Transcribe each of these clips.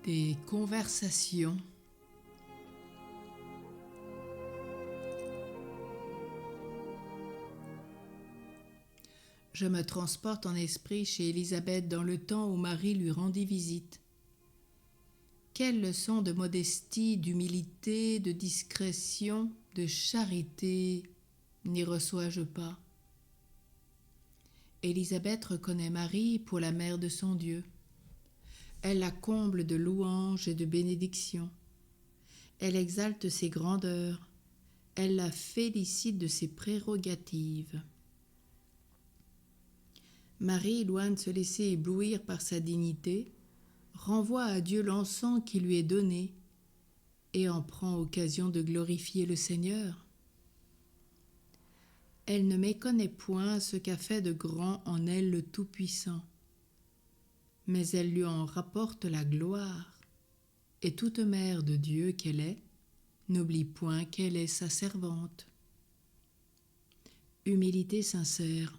Des conversations. Je me transporte en esprit chez Élisabeth dans le temps où Marie lui rendit visite. Quelle leçon de modestie, d'humilité, de discrétion, de charité n'y reçois-je pas? Élisabeth reconnaît Marie pour la mère de son Dieu. Elle la comble de louanges et de bénédictions. Elle exalte ses grandeurs. Elle la félicite de ses prérogatives. Marie, loin de se laisser éblouir par sa dignité, renvoie à Dieu l'encens qui lui est donné et en prend occasion de glorifier le Seigneur. Elle ne méconnaît point ce qu'a fait de grand en elle le Tout-Puissant, mais elle lui en rapporte la gloire, et toute mère de Dieu qu'elle est, n'oublie point qu'elle est sa servante. Humilité sincère,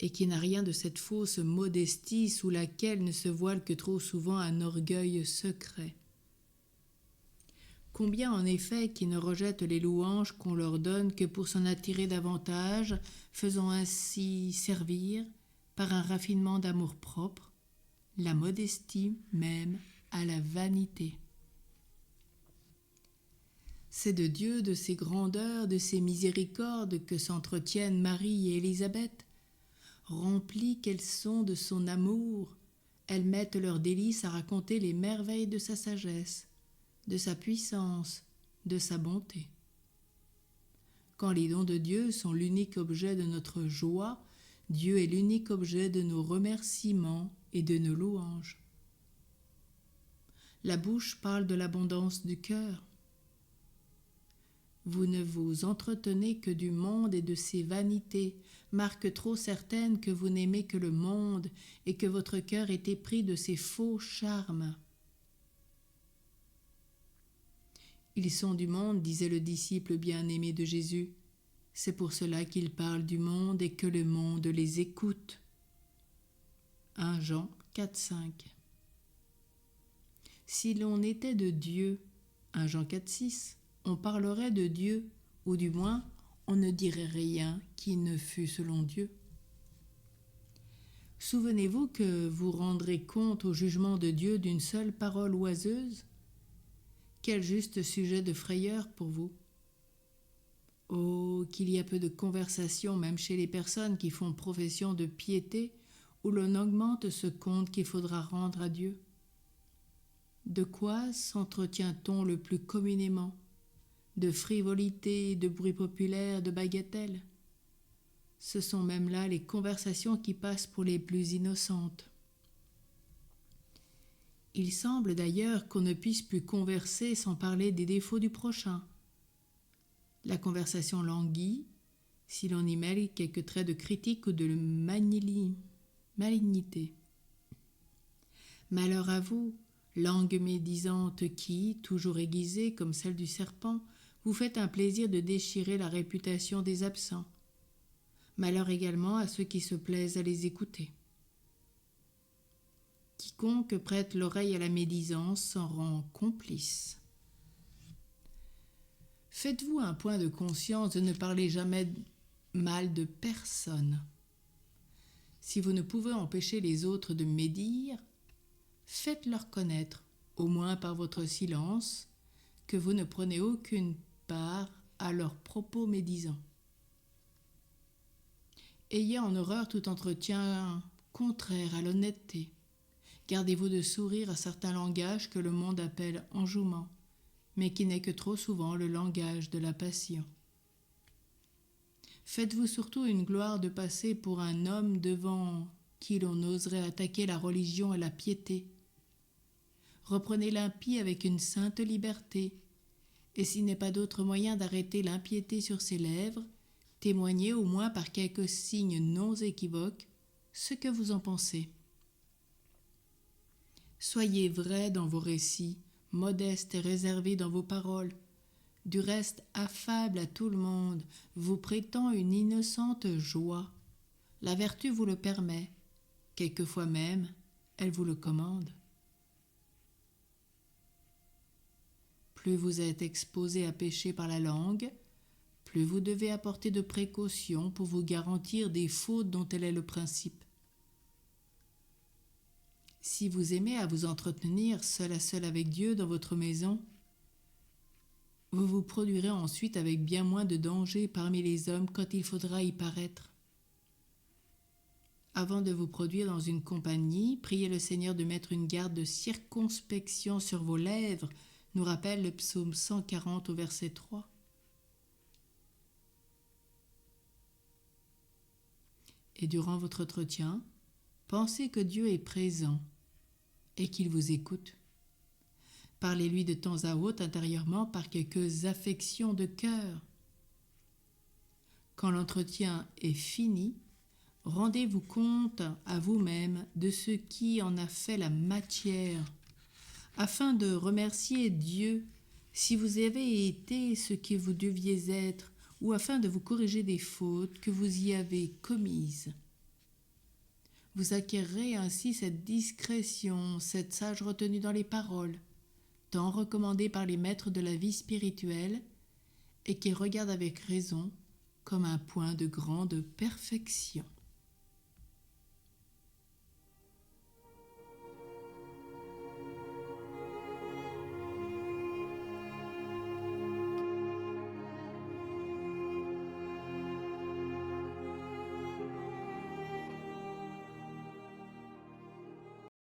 et qui n'a rien de cette fausse modestie sous laquelle ne se voile que trop souvent un orgueil secret. Combien en effet qui ne rejettent les louanges qu'on leur donne que pour s'en attirer davantage, faisant ainsi servir, par un raffinement d'amour-propre, la modestie même à la vanité. C'est de Dieu, de ses grandeurs, de ses miséricordes que s'entretiennent Marie et Élisabeth. Remplies qu'elles sont de son amour, elles mettent leur délice à raconter les merveilles de sa sagesse, de sa puissance, de sa bonté. Quand les dons de Dieu sont l'unique objet de notre joie, Dieu est l'unique objet de nos remerciements et de nos louanges. La bouche parle de l'abondance du cœur. Vous ne vous entretenez que du monde et de ses vanités, marque trop certaine que vous n'aimez que le monde et que votre cœur est épris de ses faux charmes. Ils sont du monde, disait le disciple bien-aimé de Jésus. C'est pour cela qu'ils parlent du monde et que le monde les écoute. 1 Jean 4,5. Si l'on était de Dieu, 1 Jean 4,6, on parlerait de Dieu, ou du moins, on ne dirait rien qui ne fût selon Dieu. Souvenez-vous que vous rendrez compte au jugement de Dieu d'une seule parole oiseuse? Quel juste sujet de frayeur pour vous! Oh, qu'il y a peu de conversation même chez les personnes qui font profession de piété, où l'on augmente ce compte qu'il faudra rendre à Dieu. De quoi s'entretient-on le plus communément? De frivolité, de bruit populaire, de bagatelles. Ce sont même là les conversations qui passent pour les plus innocentes. Il semble d'ailleurs qu'on ne puisse plus converser sans parler des défauts du prochain. La conversation languit, si l'on y mêle quelques traits de critique ou de malignité. Malheur à vous, langue médisante qui, toujours aiguisée comme celle du serpent, vous faites un plaisir de déchirer la réputation des absents. Malheur également à ceux qui se plaisent à les écouter. Quiconque prête l'oreille à la médisance s'en rend complice. Faites-vous un point de conscience de ne parler jamais mal de personne. Si vous ne pouvez empêcher les autres de médire, faites-leur connaître, au moins par votre silence, que vous ne prenez aucune part à leurs propos médisants. Ayez en horreur tout entretien contraire à l'honnêteté. Gardez-vous de sourire à certains langages que le monde appelle enjouement, mais qui n'est que trop souvent le langage de la passion. Faites-vous surtout une gloire de passer pour un homme devant qui l'on oserait attaquer la religion et la piété. Reprenez l'impie avec une sainte liberté, et s'il n'est pas d'autre moyen d'arrêter l'impiété sur ses lèvres, témoignez au moins par quelques signes non équivoques ce que vous en pensez. Soyez vrai dans vos récits, modeste et réservé dans vos paroles, du reste affable à tout le monde, vous prêtant une innocente joie. La vertu vous le permet, quelquefois même, elle vous le commande. plus vous êtes exposé à pécher par la langue, plus vous devez apporter de précautions pour vous garantir des fautes dont elle est le principe. Si vous aimez à vous entretenir seul à seul avec Dieu dans votre maison, vous vous produirez ensuite avec bien moins de danger parmi les hommes quand il faudra y paraître. Avant de vous produire dans une compagnie, priez le Seigneur de mettre une garde de circonspection sur vos lèvres, nous rappelle le psaume 140 au verset 3. Et durant votre entretien, pensez que Dieu est présent et qu'il vous écoute. Parlez-lui de temps à autre intérieurement par quelques affections de cœur. Quand l'entretien est fini, rendez-vous compte à vous-même de ce qui en a fait la matière, afin de remercier Dieu si vous avez été ce que vous deviez être, ou afin de vous corriger des fautes que vous y avez commises. Vous acquérerez ainsi cette discrétion, cette sage retenue dans les paroles, tant recommandée par les maîtres de la vie spirituelle, et qui regardent avec raison comme un point de grande perfection.